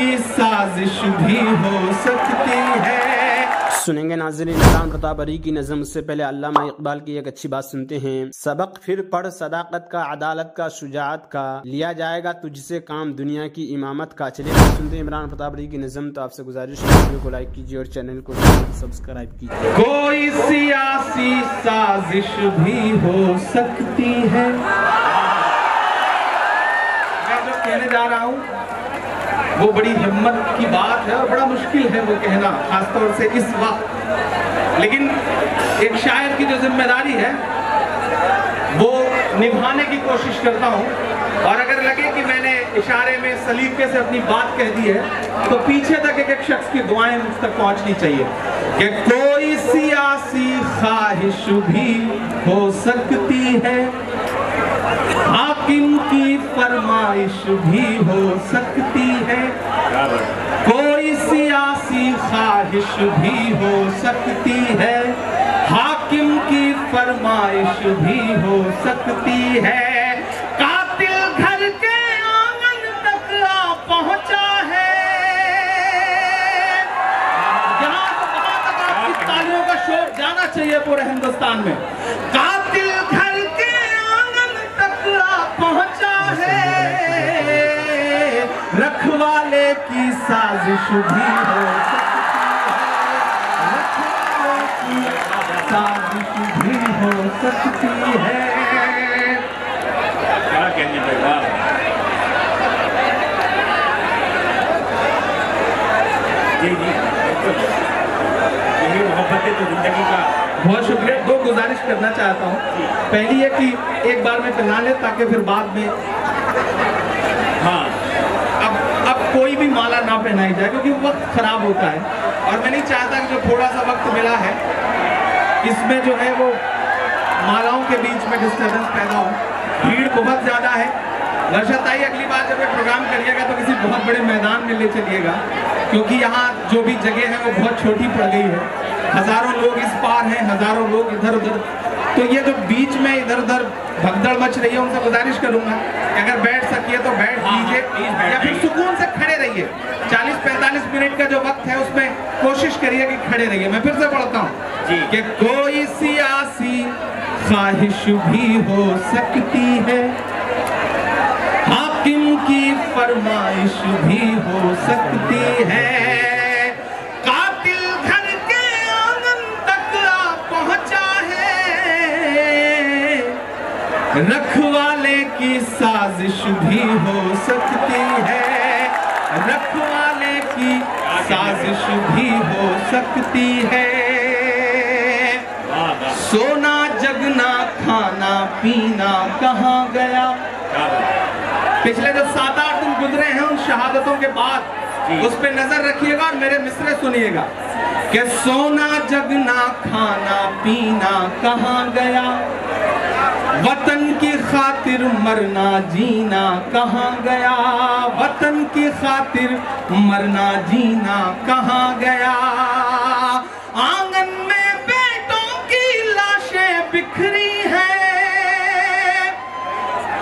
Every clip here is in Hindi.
की साजिश भी हो सकती है। सुनेंगे नाज़रीन इमरान प्रताप अली की नज़म। उससे पहले अल्लामा इकबाल की एक अच्छी बात सुनते हैं। सबक फिर पढ़ सदाकत का, अदालत का, शुजाअत का, लिया जाएगा तुझसे काम दुनिया की इमामत का। चलिए सुनते हैं इमरान प्रताप अली की नज़म। तो आपसे गुजारिश है वीडियो को लाइक कीजिए और चैनल को सब्सक्राइब कीजिए। कोई सियासी साजिश भी हो सकती है। मैं जो कहने जा रहा हूँ वो बड़ी हिम्मत की बात है और बड़ा मुश्किल है वो कहना, खासतौर से इस वक्त। लेकिन एक शायर की जो जिम्मेदारी है वो निभाने की कोशिश करता हूँ। और अगर लगे कि मैंने इशारे में सलीके से अपनी बात कह दी है तो पीछे तक एक एक शख्स की दुआएं मुझ तक पहुंचनी चाहिए कि कोई सियासी ख्वाहिश भी हो सकती है, हाकिम की फरमाइश भी हो सकती है। कोई सियासी ख्वाहिश भी हो सकती है, हाकिम की फरमाइश भी हो सकती है। कातिल घर के आंगन तक आ पहुंचा है। यहाँ तक आपकी तालियों का शोर जाना चाहिए पूरे हिंदुस्तान में। कातिल घर के आंगन तक आ पहुंचा है, रखवाले की साजिश भी हो सकती है, साजिश भी हो सकती है। क्या कहने लगा? जी जी, यही मोहब्बत है तो जिंदगी का। बहुत शुक्रिया। दो गुजारिश करना चाहता हूँ। पहली है कि एक बार में पहना ले ताकि फिर बाद में हाँ अब कोई भी माला ना पहनाई जाए क्योंकि वक्त खराब होता है और मैं नहीं चाहता कि जो थोड़ा सा वक्त मिला है इसमें जो है वो मालाओं के बीच में डिस्टर्बेंस पैदा हो। भीड़ बहुत ज़्यादा है। वर्षा ताई अगली बार जब ये प्रोग्राम करिएगा तो किसी बहुत बड़े मैदान में ले चलिएगा क्योंकि यहाँ जो भी जगह है वो बहुत छोटी पड़ गई है। हजारों लोग इस पार हैं, हजारों लोग इधर उधर। तो ये जो बीच में इधर उधर भगदड़ मच रही है उनसे गुजारिश करूंगा कि अगर बैठ सकिए तो बैठ लीजिए या फिर सुकून से खड़े रहिए। 40-45 मिनट का जो वक्त है उसमें कोशिश करिए कि खड़े रहिए। मैं फिर से पढ़ता हूँ कि कोई सियासी ख्वाहिश भी हो सकती है, हाकिम की फरमाइश भी हो सकती है। कातिल घर के आंगन तक आ पहुंचा है, रखवाले की साजिश भी हो सकती है, रखवाले की साजिश भी हो सकती है। सोना जगना खाना पीना कहाँ गया। पिछले जो 7-8 दिन गुजरे हैं उन शहादतों के बाद उस पे नजर रखिएगा और मेरे मिसरे सुनिएगा कि सोना जगना खाना पीना कहाँ गया, वतन की खातिर मरना जीना कहाँ गया, वतन की खातिर मरना जीना कहाँ गया। आंगन में बेटों की लाशें बिखरी हैं।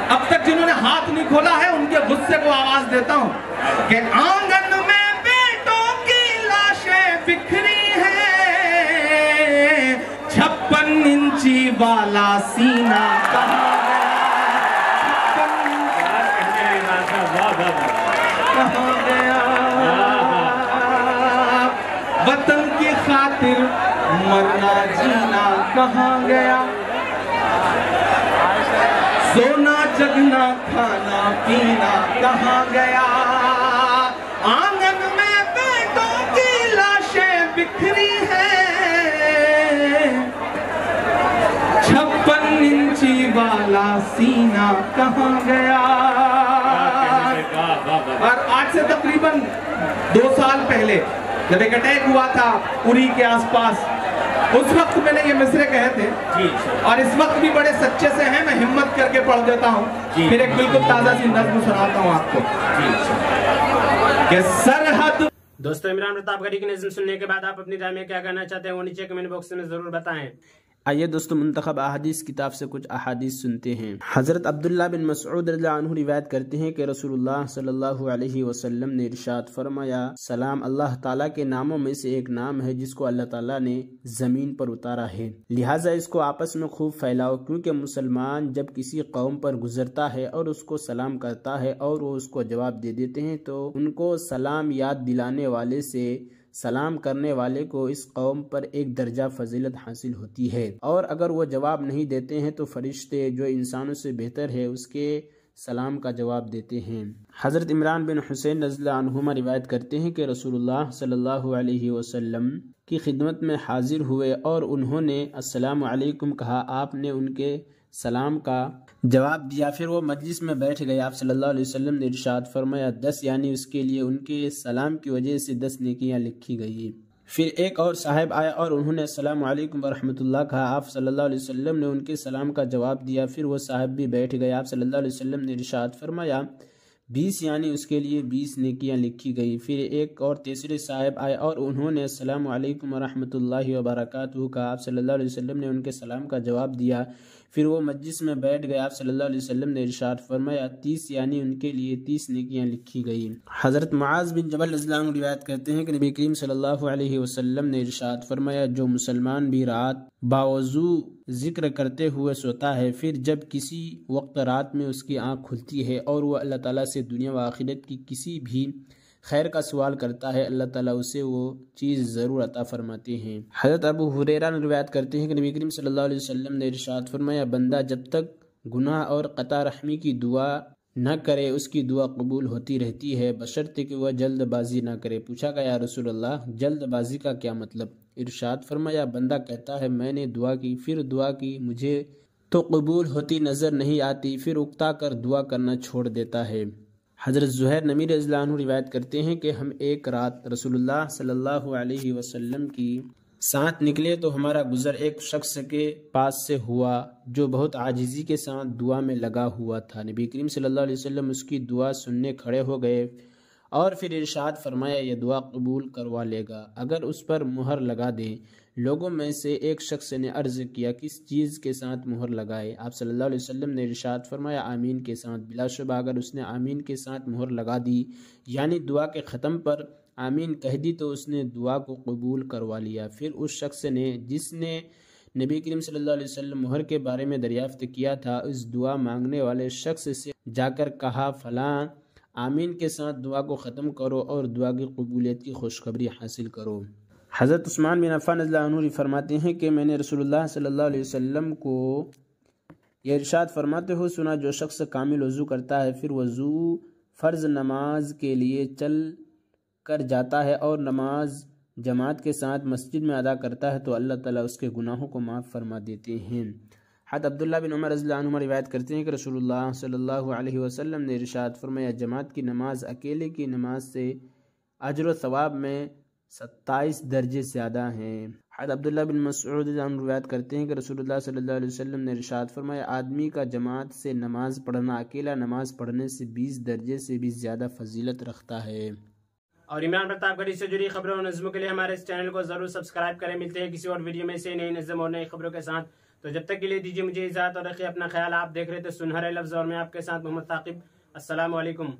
अब तक जिन्होंने हाथ नहीं खोला है उनके गुस्से को आवाज देता हूं कि आंगन में बेटों की लाशें बिखरी हैं, 56 इंची वाला सीना कहाँ गया, वतन की खातिर मरना जीना कहाँ गया। सोना जगना खाना पीना कहाँ गया। आंगन में बेटों की लाशें बिखरी हैं, 56 इंची वाला सीना कहाँ गया। और आज से तकरीबन 2 साल पहले जब एक अटैक हुआ था उरी के आसपास, उस वक्त मैंने ये मिसरे कहे थे और इस वक्त भी बड़े सच्चे से हैं। मैं हिम्मत करके पढ़ देता हूँ, फिर एक बिल्कुल ताजा सी नज़्म सुनाता हूँ आपको कि सरहद। दोस्तों इमरान प्रताप अली की नज़्म सुनने के बाद आप अपनी राय में क्या कहना चाहते हैं वो नीचे कमेंट बॉक्स में जरूर बताएं। आइए दोस्तों, मुंतखब अहादीस किताब से कुछ अहादीस सुनते हैं। हज़रत अब्दुल्लाह बिन मसऊद रज़ियल्लाहु अन्हु रिवायत करते हैं कि रसूलुल्लाह सल्लल्लाहु अलैहि वसल्लम ने इरशाद फरमाया, सलाम अल्लाह ताला के नामों में से एक नाम है जिसको अल्लाह ताला ने जमीन पर उतारा है, लिहाजा इसको आपस में खूब फैलाओ, क्योंकि मुसलमान जब किसी कौम पर गुजरता है और उसको सलाम करता है और वो उसको जवाब दे देते हैं तो उनको सलाम याद दिलाने वाले से सलाम करने वाले को इस कौम पर एक दर्जा फजीलत हासिल होती है, और अगर वो जवाब नहीं देते हैं तो फरिश्ते जो इंसानों से बेहतर है उसके सलाम का जवाब देते हैं। हज़रत इमरान बिन हुसैन रज़ियल्लाहु अन्हुमा रिवायत करते हैं कि रसूलुल्लाह सल्लल्लाहु अलैहि वसल्लम की खिदमत में हाजिर हुए और उन्होंने अस्सलामु अलैकुम कहा। आपने उनके सलाम का जवाब दिया, फिर वो मजलिस में बैठ गए। आप सल्लल्लाहु अलैहि वसल्लम ने इरशाद फरमाया, 10 यानी उसके लिए उनके सलाम की वजह से 10 नेकियां लिखी गई। फिर एक और साहब आया और उन्होंने अस्सलामु अलैकुम व रहमतुल्लाह कहा। आप सल्लल्लाहु अलैहि वसल्लम ने उनके सलाम का जवाब दिया, फिर वो साहब भी बैठ गए। आप सल्लल्लाहु अलैहि वसल्लम ने इरशाद फरमाया, 20 यानी उसके लिए 20 नेकियां लिखी गई। फिर एक और तीसरे साहब आए और उन्होंने अस्सलामु अलैकुम व रहमतुल्लाहि व बरकातुहू कहा। आप सल्लल्लाहु अलैहि वसल्लम ने उनके सलाम का जवाब दिया, फिर वो मजलिस में बैठ गए। आप सल्लल्लाहु अलैहि वसल्लम ने इरशाद फरमाया, 30 यानी उनके लिए 30 नेकियां लिखी गई। हज़रत मुआज़ बिन जबल रज़ियल्लाहु अन्हु रिवायत करते हैं कि नबी करीम सल्लल्लाहु अलैहि वसल्लम ने इरशाद फरमाया, जो मुसलमान भी रात बावजू जिक्र करते हुए सोता है, फिर जब किसी वक्त रात में उसकी आँख खुलती है और वह अल्लाह ताला से दुनिया व आखिरत की किसी भी खैर का सवाल करता है, अल्लाह ताला उसे वो चीज़ ज़रूर अता फरमाते हैं। हज़रत अबू हुरैरा ने रिवायत करते हैं कि नबी करीम सल्लल्लाहु अलैहि वसल्लम ने इरशाद फरमाया, बंदा जब तक गुनाह और क़ता रहमी की दुआ न करे उसकी दुआ कबूल होती रहती है, बशर्ते कि वह जल्दबाजी न करे। पूछा गया, या रसूलल्लाह जल्दबाजी का क्या मतलब? इरशाद फरमाया, बंदा कहता है मैंने दुआ की, फिर दुआ की, मुझे तो कबूल होती नज़र नहीं आती, फिर उकता कर दुआ करना छोड़ देता है। हज़रत ज़ुहैर नमी रज़ियल्लाहु अन्हु रिवायत करते हैं कि हम एक रात रसूलुल्लाह सल्लल्लाहु अलैहि वसल्लम की साथ निकले तो हमारा गुज़र एक शख्स के पास से हुआ जो बहुत आजिज़ी के साथ दुआ में लगा हुआ था। नबी करीम सल्लल्लाहु अलैहि वसल्लम उसकी दुआ सुनने खड़े हो गए और फिर इरशाद फरमाया, यह दुआ कबूल करवा लेगा अगर उस पर मुहर लगा दे। लोगों में से एक शख्स ने अर्ज़ किया, किस चीज़ के साथ मुहर लगाए? आप सल्लल्लाहु अलैहि वसल्लम ने इरशाद फरमाया, आमीन के साथ। बिलाशुबा अगर उसने आमीन के साथ मुहर लगा दी यानी दुआ के ख़त्म पर आमीन कह दी तो उसने दुआ को कबूल करवा लिया। फिर उस शख्स ने जिसने नबी करीम सल्लल्लाहु अलैहि वसल्लम मुहर के बारे में दरियाफ्त किया था, इस दुआ मांगने वाले शख्स से जाकर कहा, फ़लाँ आमीन के साथ दुआ को ख़त्म करो और दुआ की कबूलियत की खुशखबरी हासिल करो। हज़रत उस्मान बिन अफ़्फ़ान रज़ियल्लाहु अन्हु फरमाते हैं कि मैंने रसूलुल्लाह सल्लल्लाहु अलैहि वसल्लम को यह इरशाद फरमाते हुए सुना, जो शख्स कामिल वज़ू करता है फिर वज़ू फ़र्ज़ नमाज के लिए चल कर जाता है और नमाज जमात के साथ मस्जिद में अदा करता है तो अल्लाह ताला उसके गुनाहों को माफ़ फरमा देते हैं। हज़रत अब्दुल्लाह बिन उमर रज़ियल्लाहु अन्हुमा रिवायत करते हैं कि रसूलुल्लाह सल्लल्लाहु अलैहि वसल्लम ने इरशाद फरमाया, जमात की नमाज अकेले की नमाज से अजर व सवाब में 27 दर्जे ज़्यादा हैं। हज़रत अब्दुल्लाह बिन मसऊद रिवायत करते हैं कि रसूलुल्लाह सल्लल्लाहु अलैहि वसल्लम ने इरशाद फरमाया, आदमी का जमात से नमाज पढ़ना अकेला नमाज पढ़ने से 20 दर्जे से भी ज़्यादा फजीलत रखता है। और इमरान प्रतापगढ़ी से जुड़ी खबरों और नज़्मों के लिए हमारे इस चैनल को जरूर सब्सक्राइब करें। मिलते हैं किसी और वीडियो में से नई नज़्म और नई खबरों के साथ। तो जब तक के लिए दीजिए मुझे इजाज़त और रखिए अपना ख्याल। आप देख रहे थे सुनहरे लफ्ज़ और मैं आपके साथ मोहम्मद ताकिब। अस्सलाम वालेकुम।